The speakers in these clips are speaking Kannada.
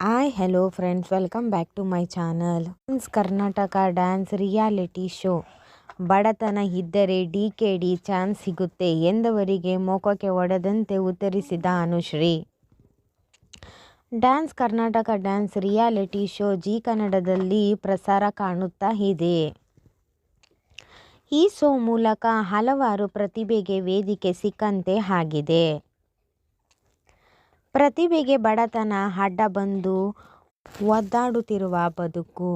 Hello friends, welcome back to my channel. Karnataka dance reality show. ಬಡತನ ಇದ್ದರೆ ಡಿಕೆಡಿ ಚಾನ್ಸ್ ಸಿಗುತ್ತೆ ಎಂದವರಿಗೆ ಮೊಕಕ್ಕೆ ಹೊಡೆದಂತೆ ಉತ್ತರಿಸಿದ Anushree. Dance Karnataka dance reality show G ಕನ್ನಡದಲ್ಲಿ ಪ್ರಸಾರ ಕಾಣುತ್ತಾ ಇದೆ. ಈ ಶೋ ಮೂಲಕ ಹಲವಾರು ಪ್ರತಿಭೆಗೆ ವೇದಿಕೆ ಸಿಕ್ಕಂತೆ ಆಗಿದೆ. ಪ್ರತಿಭೆಗೆ ಬಡತನ ಅಡ್ಡ ಬಂದು ಒದ್ದಾಡುತ್ತಿರುವ ಬದುಕು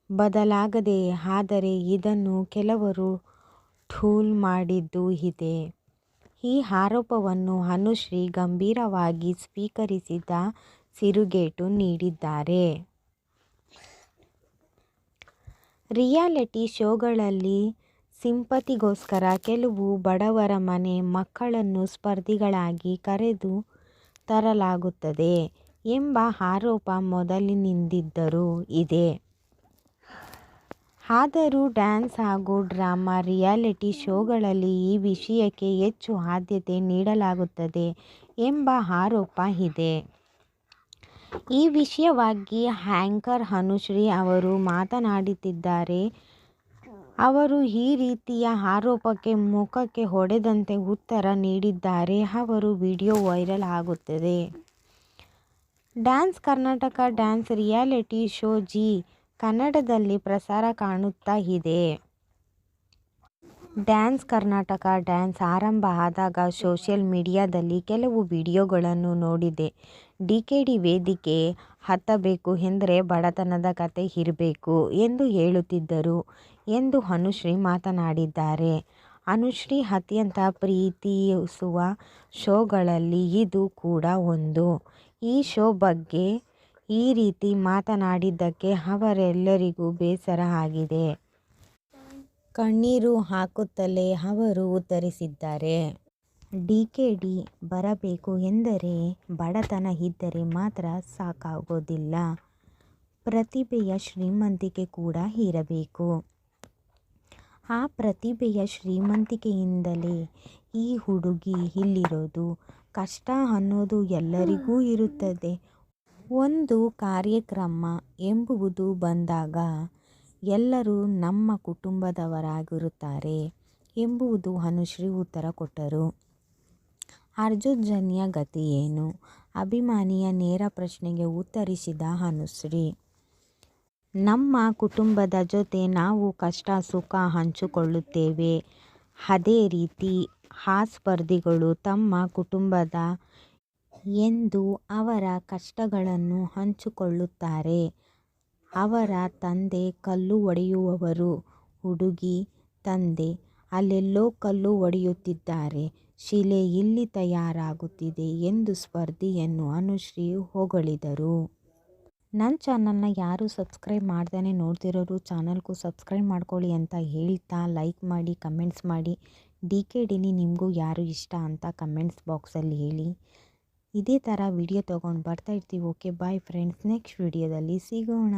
ಬದಲಾಗದೆ, ಆದರೆ ಇದನ್ನು ಕೆಲವರು ಟ್ರೋಲ್ ಮಾಡಿದ್ದೂ ಇದೆ. ಈ ಆರೋಪವನ್ನು ಅನುಶ್ರೀ ಗಂಭೀರವಾಗಿ ಸ್ವೀಕರಿಸಿದ ತಿರುಗೇಟು ನೀಡಿದ್ದಾರೆ. ರಿಯಾಲಿಟಿ ಶೋಗಳಲ್ಲಿ ಸಿಂಪತಿಗೋಸ್ಕರ ಕೆಲವು ಬಡವರ ಮನೆ ಮಕ್ಕಳನ್ನು ಸ್ಪರ್ಧಿಗಳಾಗಿ ಕರೆದು ತರಲಾಗುತ್ತದೆ ಎಂಬ ಆರೋಪ ಮೊದಲಿನಿಂದಲೂ ಇದೆ. ಆದರೂ ಡ್ಯಾನ್ಸ್ ಹಾಗೂ ಡ್ರಾಮಾ ರಿಯಾಲಿಟಿ ಶೋಗಳಲ್ಲಿ ಈ ವಿಷಯಕ್ಕೆ ಹೆಚ್ಚು ಆದ್ಯತೆ ನೀಡಲಾಗುತ್ತದೆ ಎಂಬ ಆರೋಪ ಇದೆ. ಈ ವಿಷಯವಾಗಿ ಆಂಕರ್ ಅನುಶ್ರೀ ಅವರು ಮಾತನಾಡುತ್ತಿದ್ದಾರೆ. ಅವರು ಈ ರೀತಿಯ ಆರೋಪಕ್ಕೆ ಮುಖಕ್ಕೆ ಹೊಡೆದಂತೆ ಉತ್ತರ ನೀಡಿದ್ದಾರೆ. ಅವರ ವಿಡಿಯೋ ವೈರಲ್ ಆಗುತ್ತಿದೆ. Dance Karnataka dance reality show G ಕನ್ನಡದಲ್ಲಿ ಪ್ರಸಾರ ಕಾಣುತ್ತಾ ಇದೆ. ಡ್ಯಾನ್ಸ್ ಕರ್ನಾಟಕ ಡ್ಯಾನ್ಸ್ ಆರಂಭ ಆದಾಗ ಸೋಷಿಯಲ್ ಮೀಡಿಯಾದಲ್ಲಿ ಕೆಲವು ವಿಡಿಯೋಗಳನ್ನು ನೋಡಿದೆ. ಡಿಕೆಡಿ ವೇದಿಕೆ ಹತ್ತಬೇಕು ಎಂದರೆ ಬಡತನದ ಕತೆ ಇರಬೇಕು ಎಂದು ಹೇಳುತ್ತಿದ್ದರು ಎಂದು ಅನುಶ್ರೀ ಮಾತನಾಡಿದ್ದಾರೆ. ಅನುಶ್ರೀ ಅತ್ಯಂತ ಪ್ರೀತಿಸುವ ಶೋಗಳಲ್ಲಿ ಇದು ಕೂಡ ಒಂದು. ಈ ಶೋ ಬಗ್ಗೆ ಈ ರೀತಿ ಮಾತನಾಡಿದ್ದಕ್ಕೆ ಅವರೆಲ್ಲರಿಗೂ ಬೇಸರ ಆಗಿದೆ. ಕಣ್ಣೀರು ಹಾಕುತ್ತಲೇ ಅವರು ಉತ್ತರಿಸಿದ್ದಾರೆ. ಡಿಕೆಡಿ ಬರಬೇಕು ಎಂದರೆ ಬಡತನ ಇದ್ದರೆ ಮಾತ್ರ ಸಾಕಾಗೋದಿಲ್ಲ. ಪ್ರತಿಭೆಯ ಶ್ರೀಮಂತಿಕೆ ಕೂಡ ಇರಬೇಕು. ಆ ಪ್ರತಿಭೆಯ ಶ್ರೀಮಂತಿಕೆಯಿಂದಲೇ ಈ ಹುಡುಗಿ ಇಲ್ಲಿರೋದು. ಕಷ್ಟ ಅನ್ನೋದು ಎಲ್ಲರಿಗೂ ಇರುತ್ತದೆ. ಒಂದು ಕಾರ್ಯಕ್ರಮ ಎಂಬುದು ಬಂದಾಗ ಎಲ್ಲರೂ ನಮ್ಮ ಕುಟುಂಬದವರಾಗಿರುತ್ತಾರೆ ಎಂಬುದು ಅನುಶ್ರೀ ಉತ್ತರ ಕೊಟ್ಟರು. ಅರ್ಜುನ್ಯ ಗತಿ ಏನು? ಅಭಿಮಾನಿಯ ನೇರ ಪ್ರಶ್ನೆಗೆ ಉತ್ತರಿಸಿದ ಅನುಶ್ರೀ, ನಮ್ಮ ಕುಟುಂಬದ ಜೊತೆ ನಾವು ಕಷ್ಟ ಸುಖ ಹಂಚಿಕೊಳ್ಳುತ್ತೇವೆ. ಅದೇ ರೀತಿ ಆ ಸ್ಪರ್ಧಿಗಳು ತಮ್ಮ ಕುಟುಂಬದ ಎಂದು ಅವರ ಕಷ್ಟಗಳನ್ನು ಹಂಚಿಕೊಳ್ಳುತ್ತಾರೆ. ಅವರ ತಂದೆ ಕಲ್ಲು ಹೊಡೆಯುವವರು. ಹುಡುಗಿ ತಂದೆ ಅಲ್ಲೆಲ್ಲೋ ಕಲ್ಲು ಹೊಡೆಯುತ್ತಿದ್ದಾರೆ. ಶಿಲೆ ಇಲ್ಲಿ ತಯಾರಾಗುತ್ತಿದೆ ಎಂದು ಸ್ಪರ್ಧಿಯನ್ನು ಅನುಶ್ರೀ ಹೊಗಳಿದರು. ನನ್ನ ಚಾನಲ್ನ ಯಾರು ಸಬ್ಸ್ಕ್ರೈಬ್ ಮಾಡ್ದೇ ನೋಡ್ತಿರೋರು ಚಾನಲ್ಗೂ ಸಬ್ಸ್ಕ್ರೈಬ್ ಮಾಡ್ಕೊಳ್ಳಿ ಅಂತ ಹೇಳ್ತಾ ಲೈಕ್ ಮಾಡಿ, ಕಮೆಂಟ್ಸ್ ಮಾಡಿ. ಡಿಕೆಡಿಲಿ ನಿಮಗೂ ಯಾರು ಇಷ್ಟ ಅಂತ ಕಮೆಂಟ್ಸ್ ಬಾಕ್ಸಲ್ಲಿ ಹೇಳಿ. ಇದೇ ಥರ ವಿಡಿಯೋ ತೊಗೊಂಡು ಬರ್ತಾ ಇರ್ತೀವಿ. ಓಕೆ ಬಾಯ್ ಫ್ರೆಂಡ್ಸ್, ನೆಕ್ಸ್ಟ್ ವಿಡಿಯೋದಲ್ಲಿ ಸಿಗೋಣ.